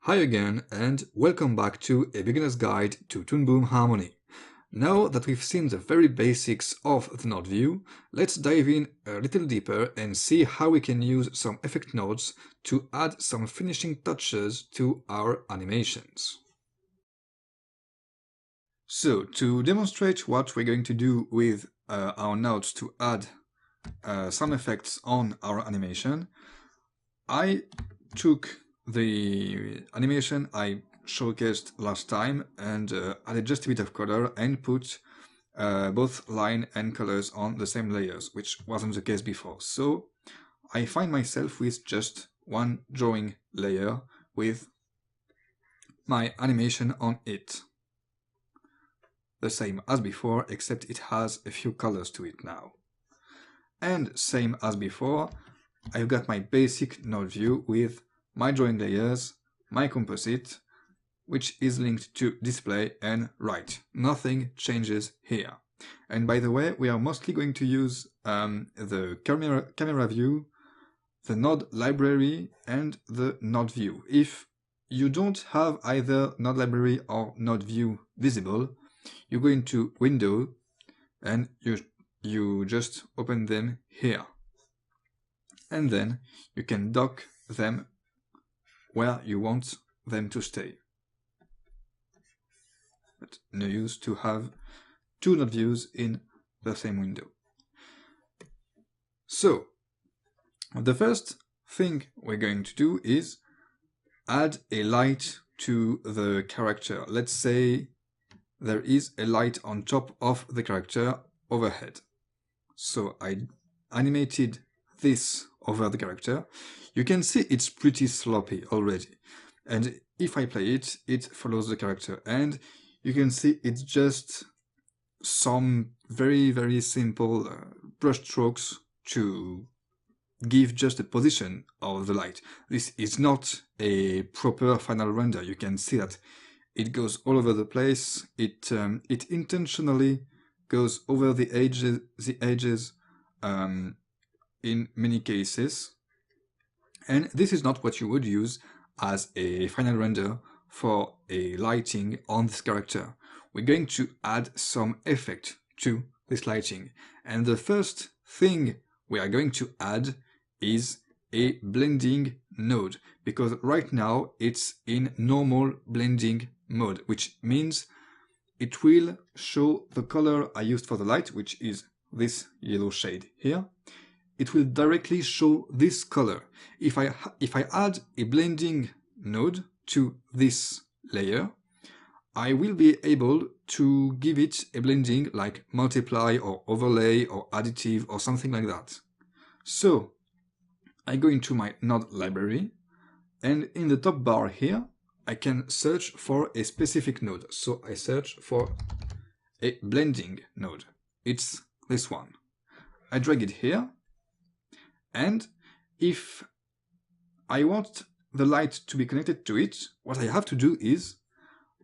Hi again and welcome back to a beginner's guide to Toon Boom Harmony. Now that we've seen the very basics of the node view, let's dive in a little deeper and see how we can use some effect nodes to add some finishing touches to our animations. So to demonstrate what we're going to do with our nodes to add some effects on our animation, I took the animation I showcased last time and added just a bit of color and put both line and colors on the same layers, which wasn't the case before. So I find myself with just one drawing layer with my animation on it. The same as before, except it has a few colors to it now. And same as before, I've got my basic node view with my drawing layers, my composite, which is linked to display and write. Nothing changes here. And by the way, we are mostly going to use the camera view, the node library, and the node view. If you don't have either node library or node view visible, you go into Window and you just open them here. And then you can dock them where you want them to stay. But no use to have two node views in the same window. So, the first thing we're going to do is add a light to the character. Let's say there is a light on top of the character overhead. So I animated this over the character. You can see it's pretty sloppy already. And if I play it, it follows the character. And you can see it's just some very simple brush strokes to give just a position of the light. This is not a proper final render. You can see that it goes all over the place. It intentionally goes over the edges in many cases. And this is not what you would use as a final render for a lighting on this character. We're going to add some effect to this lighting. And the first thing we are going to add is a blending node, because right now it's in normal blending mode, which means it will show the color I used for the light, which is this yellow shade here. It will directly show this color. If I add a blending node to this layer, I will be able to give it a blending like multiply or overlay or additive or something like that. So I go into my node library, and in the top bar here, I can search for a specific node. So I search for a blending node. It's this one. I drag it here. And if I want the light to be connected to it, what I have to do is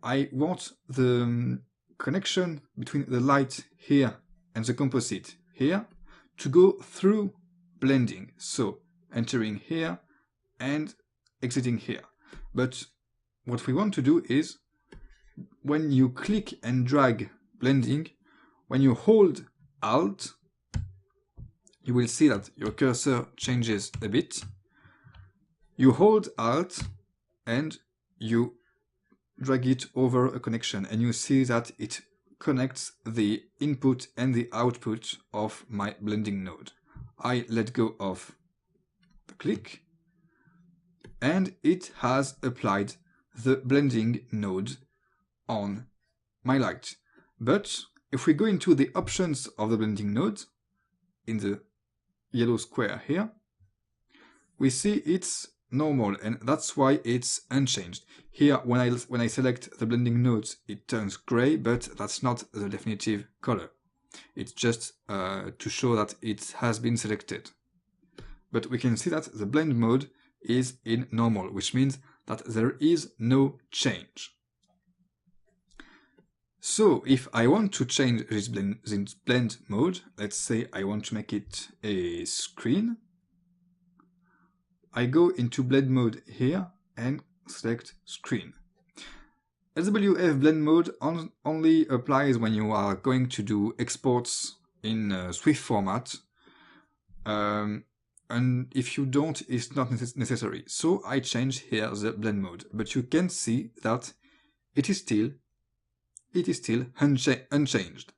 I want the connection between the light here and the composite here to go through blending. So entering here and exiting here. But what we want to do is when you click and drag blending, when you hold Alt, you will see that your cursor changes a bit. You hold Alt and you drag it over a connection, and you see that it connects the input and the output of my blending node. I let go of the click, and it has applied the blending node on my light. But if we go into the options of the blending node, in the yellow square here, we see it's normal, and that's why it's unchanged. Here, when I select the blending nodes, it turns gray, but that's not the definitive color. It's just to show that it has been selected. But we can see that the blend mode is in normal, which means that there is no change. So if I want to change this blend mode, let's say I want to make it a screen, I go into blend mode here and select screen. SWF blend mode only applies when you are going to do exports in Swift format, and if you don't, it's not necessary. So I change here the blend mode, but you can see that it is still unchanged.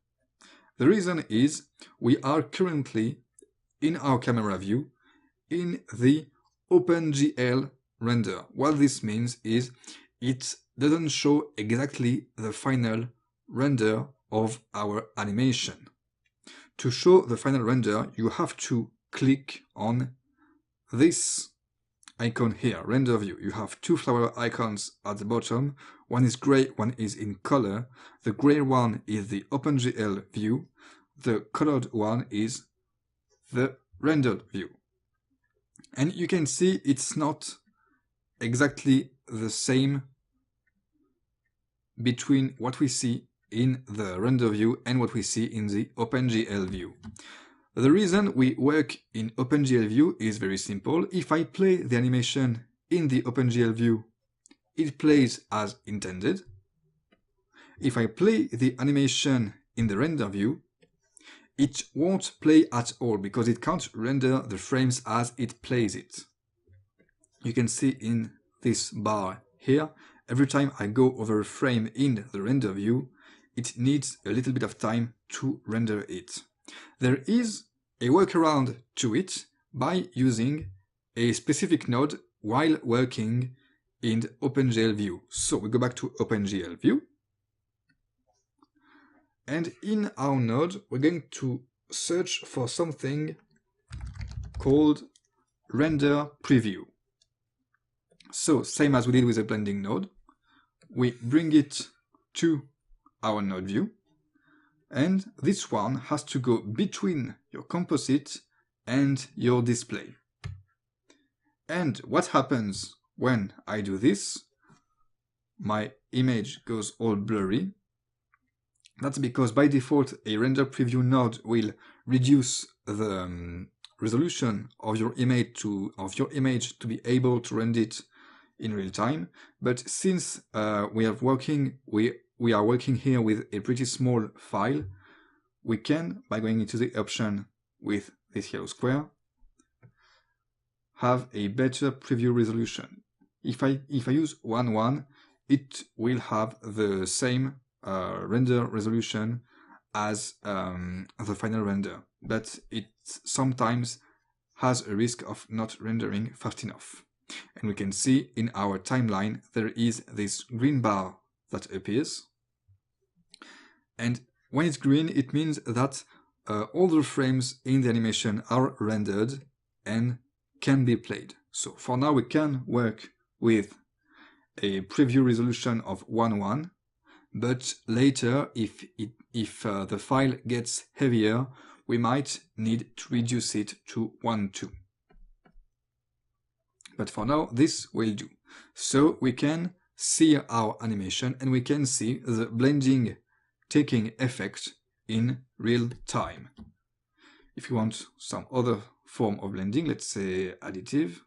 The reason is we are currently in our camera view in the OpenGL render. What this means is it doesn't show exactly the final render of our animation. To show the final render, you have to click on this icon here, render view. You have two flower icons at the bottom. One is gray, one is in color. The gray one is the OpenGL view. The colored one is the rendered view. And you can see it's not exactly the same between what we see in the render view and what we see in the OpenGL view. The reason we work in OpenGL view is very simple. If I play the animation in the OpenGL view, it plays as intended. If I play the animation in the render view, it won't play at all because it can't render the frames as it plays it. You can see in this bar here, every time I go over a frame in the render view, it needs a little bit of time to render it. There is a workaround to it by using a specific node while working in OpenGL view. So we go back to OpenGL view. And in our node, we're going to search for something called render preview. So same as we did with the blending node, we bring it to our node view. And this one has to go between your composite and your display. And what happens when I do this? My image goes all blurry. That's because by default a render preview node will reduce the resolution of your image to be able to render it in real time. But since we are working here with a pretty small file, we can, by going into the option with this yellow square, have a better preview resolution. If I use 1.1, it will have the same render resolution as the final render, but it sometimes has a risk of not rendering fast enough. And we can see in our timeline there is this green bar that appears. And when it's green, it means that all the frames in the animation are rendered and can be played. So for now we can work with a preview resolution of 1.1, but later if the file gets heavier, we might need to reduce it to 1.2. But for now this will do. So we can see our animation and we can see the blending taking effect in real time. If you want some other form of blending, let's say additive,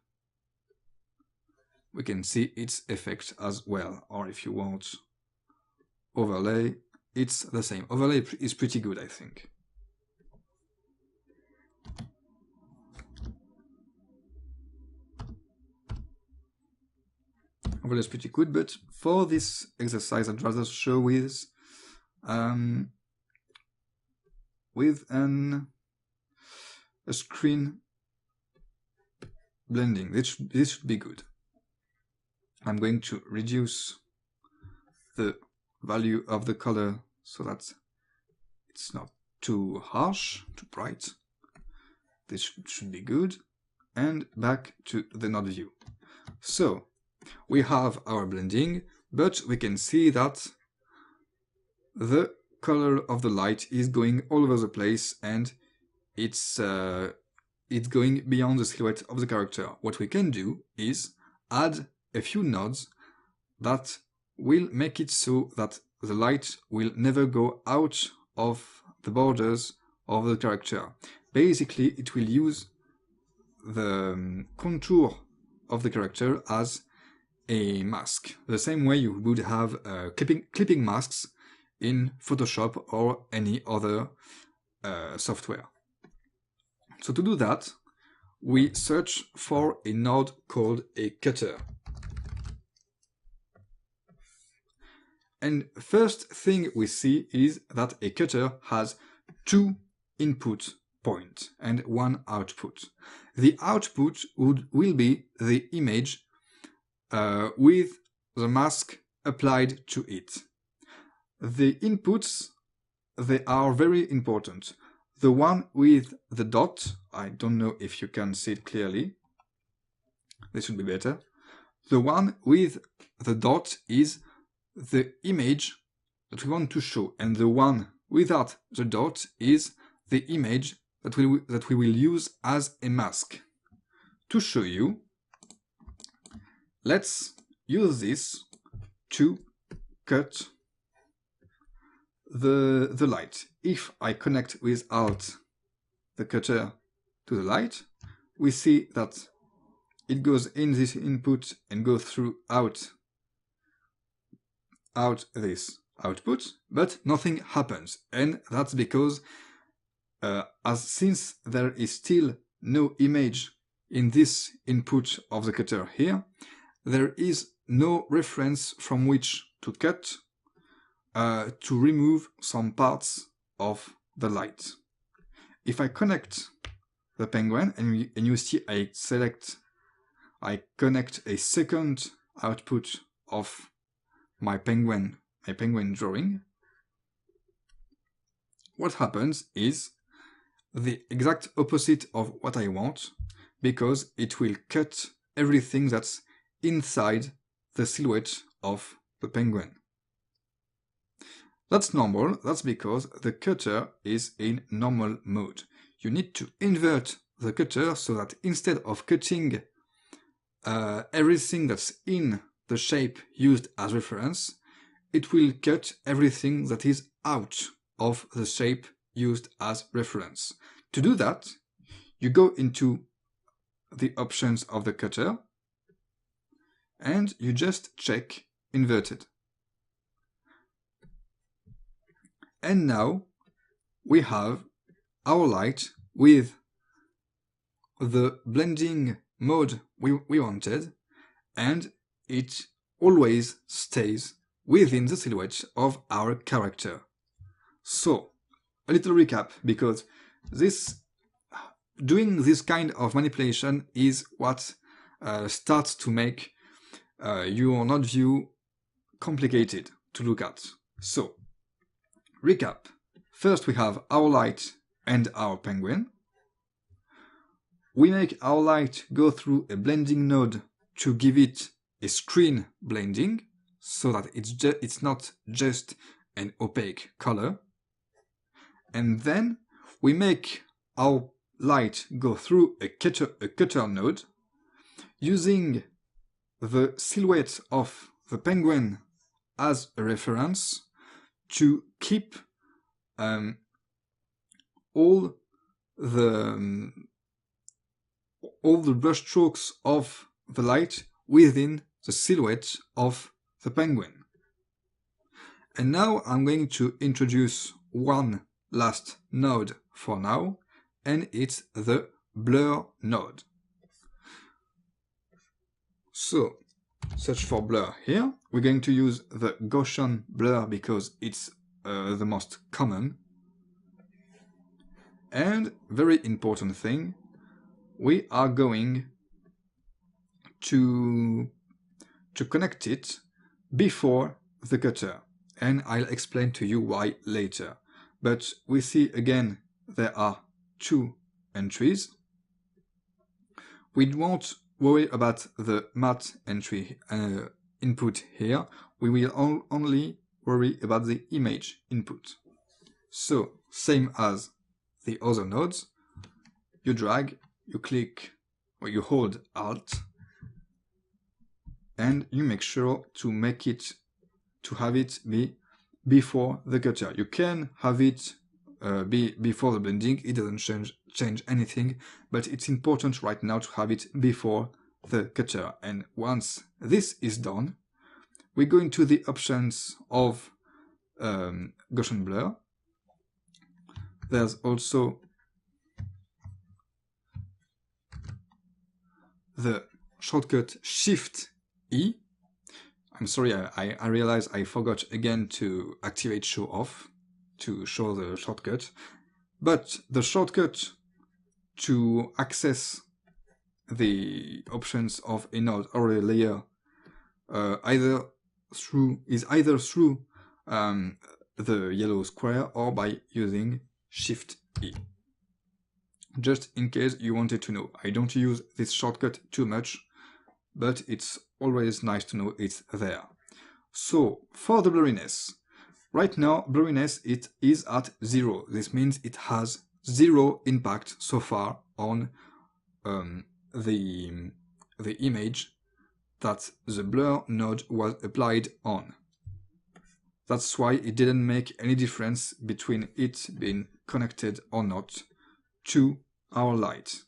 we can see its effect as well. Or if you want overlay, it's the same. Overlay is pretty good, I think. Overlay is pretty good, but for this exercise I'd rather show with a screen blending. This should be good. I'm going to reduce the value of the color so that it's not too harsh, too bright. This should be good. And back to the node view. So we have our blending, but we can see that the color of the light is going all over the place and it's going beyond the silhouette of the character. What we can do is add a few nodes that will make it so that the light will never go out of the borders of the character. Basically, it will use the contour of the character as a mask, the same way you would have clipping masks in Photoshop or any other software. So to do that, we search for a node called a cutter. And first thing we see is that a cutter has 2 input points and 1 output. The output will be the image with the mask applied to it. The inputs, they are very important. The one with the dot, I don't know if you can see it clearly. This should be better. The one with the dot is the image that we want to show, and the one without the dot is the image that we will use as a mask. To show you, let's use this to cut the light. If I connect with Alt the cutter to the light, we see that it goes in this input and goes through out this output, but nothing happens. And that's because since there is still no image in this input of the cutter here, there is no reference from which to cut to remove some parts of the light. If I connect the penguin and you see I connect a second output of my penguin drawing, what happens is the exact opposite of what I want, because it will cut everything that's inside the silhouette of the penguin. That's normal, that's because the cutter is in normal mode. You need to invert the cutter so that instead of cutting everything that's in the shape used as reference, it will cut everything that is out of the shape used as reference. To do that, you go into the options of the cutter and you just check inverted. And now we have our light with the blending mode we wanted, and it always stays within the silhouette of our character. So, a little recap, because doing this kind of manipulation is what starts to make your node view complicated to look at. So, recap. First we have our light and our penguin. We make our light go through a blending node to give it a screen blending, so that it's not just an opaque color. And then we make our light go through a cutter node using the silhouette of the penguin as a reference to keep all the brush strokes of the light within the silhouette of the penguin. And now I'm going to introduce one last node for now, and it's the blur node. So, search for blur here. We're going to use the Gaussian blur because it's the most common. And very important thing, we are going to connect it before the cutter, and I'll explain to you why later. But we see again there are 2 entries. We won't worry about the matte entry input here. We will only worry about the image input. So, same as the other nodes, you drag, you click, or you hold Alt, and you make sure to have it be before the cutter. You can have it be before the blending, it doesn't change anything, but it's important right now to have it before the cutter. And once this is done, we go into the options of Gaussian blur. There's also the shortcut Shift E. I'm sorry, I realize I forgot again to activate show off to show the shortcut. But the shortcut to access the options of a node or a layer either through the yellow square or by using Shift E. Just in case you wanted to know, I don't use this shortcut too much, but it's always nice to know it's there. So for the blurriness, right now blurriness it is at 0. This means it has 0 impact so far on the image that the blur node was applied on. That's why it didn't make any difference between it being connected or not to our light.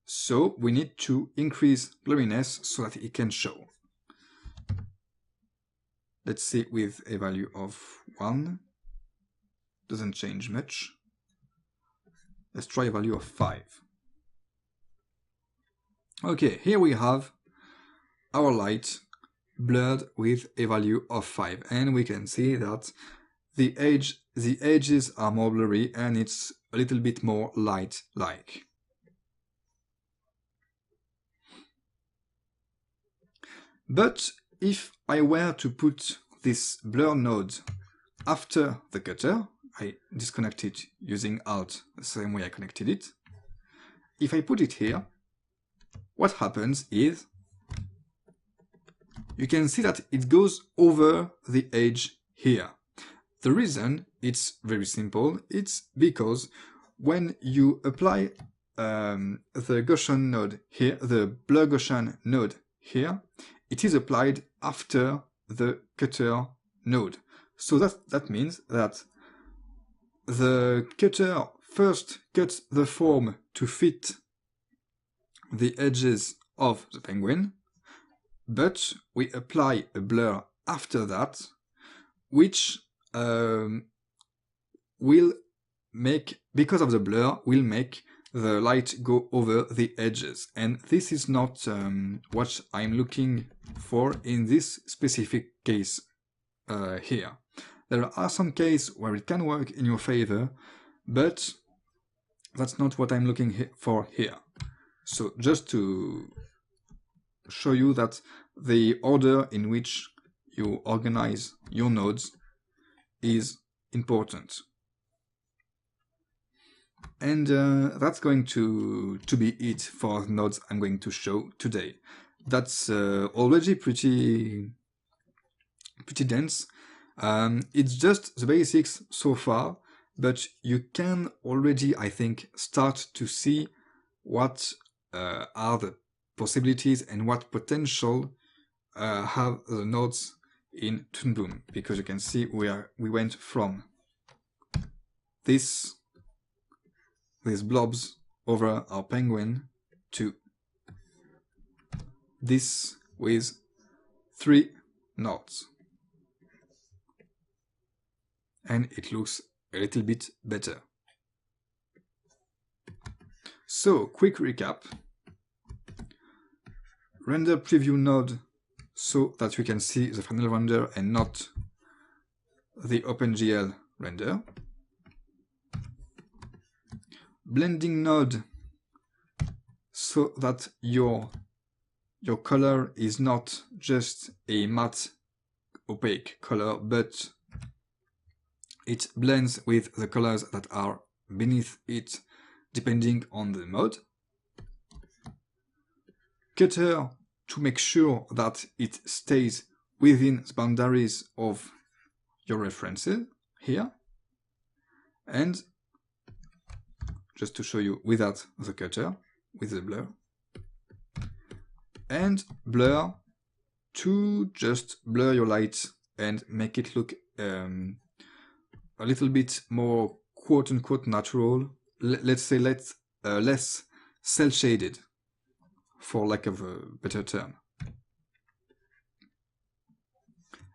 So we need to increase blurriness so that it can show. Let's see with a value of 1. Doesn't change much. Let's try a value of 5. Okay, here we have our light blurred with a value of 5, and we can see that the edges are more blurry and it's a little bit more light-like. But if I were to put this blur node after the cutter, I disconnect it using Alt the same way I connected it. If I put it here, what happens is you can see that it goes over the edge here. The reason it's very simple, it's because when you apply the Gaussian node here, the blur Gaussian node here, it is applied after the cutter node. So that means that the cutter first cuts the form to fit the edges of the penguin, but we apply a blur after that, which will make, because of the blur, will make the light go over the edges. And this is not what I'm looking for in this specific case here. There are some cases where it can work in your favor, but that's not what I'm looking for here. So just to show you that the order in which you organize your nodes is important. And that's going to be it for the nodes I'm going to show today. That's already pretty dense. It's just the basics so far, but you can already, I think, start to see what are the possibilities and what potential have the nodes in Toon Boom, because you can see we went from these blobs over our penguin to this with 3 nodes. And it looks a little bit better. So, quick recap. Render preview node so that we can see the final render and not the OpenGL render. Blending node so that your color is not just a matte opaque color, but it blends with the colors that are beneath it depending on the mode. Cutter to make sure that it stays within the boundaries of your references here. And just to show you without the cutter, with the blur. And blur to just blur your light and make it look a little bit more quote-unquote natural. Let's say let's less cel-shaded, for lack of a better term.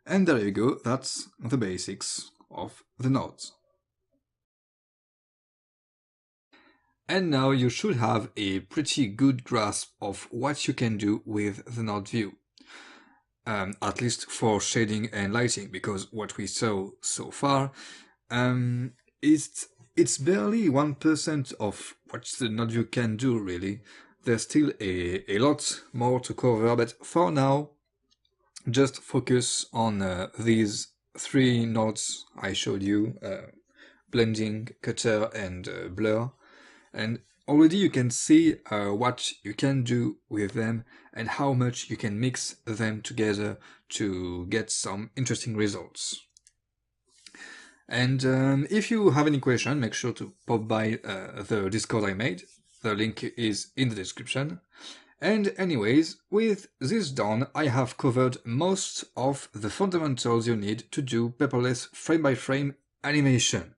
And there you go, that's the basics of the nodes. And now you should have a pretty good grasp of what you can do with the node view. At least for shading and lighting, because what we saw so far it's barely 1% of what the node view can do, really. There's still a lot more to cover, but for now, just focus on these 3 nodes I showed you, blending, cutter, and blur. And already you can see what you can do with them and how much you can mix them together to get some interesting results. And if you have any question, make sure to pop by the Discord I made. The link is in the description. And anyways, with this done, I have covered most of the fundamentals you need to do paperless frame-by-frame animation.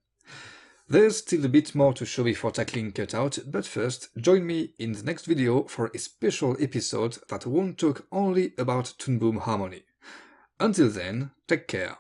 There's still a bit more to show before tackling cutout, but first, join me in the next video for a special episode that won't talk only about Toon Boom Harmony. Until then, take care.